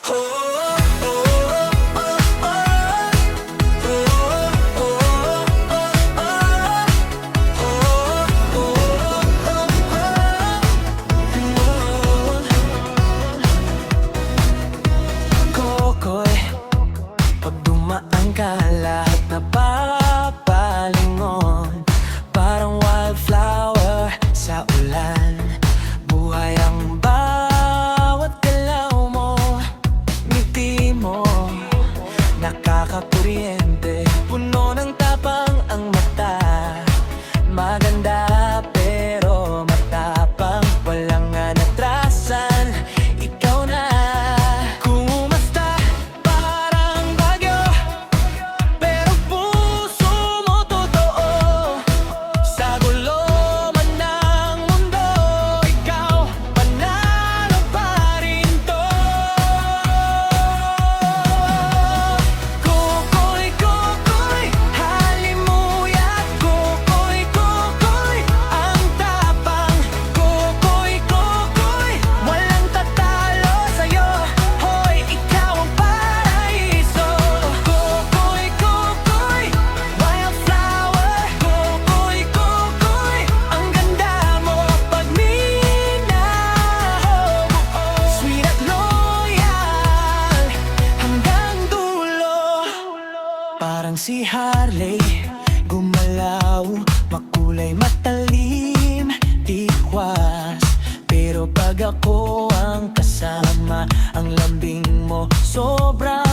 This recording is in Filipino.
Kokoy, pag dumaan ka lahat napapalingon, parang wildflower sa ulan. Buhay ang bawat galaw mo, ngiti mo nakakakuryente. Puno ng tapang ang mata, maganda pero matapang, walang anatrasan. Ikaw na kumasta, parang bagyo, pero puso mo totoo. Sa gulo man ng mundo, ikaw panalo pa rin to. Kokoy, kokoy, halimuyat. Kokoy, kokoy, ang tapang. Kokoy, kokoy, walang tatalo sa'yo. Hoy, ikaw ang paraiso. Kokoy, kokoy, wildflower. Kokoy, kokoy, ang ganda mo pag minahog. Sweet at loyal hanggang dulo. Parang si Harley, gumalaw, makulay, matalim, tikwas. Pero pag ako ang kasama, ang lambing mo sobra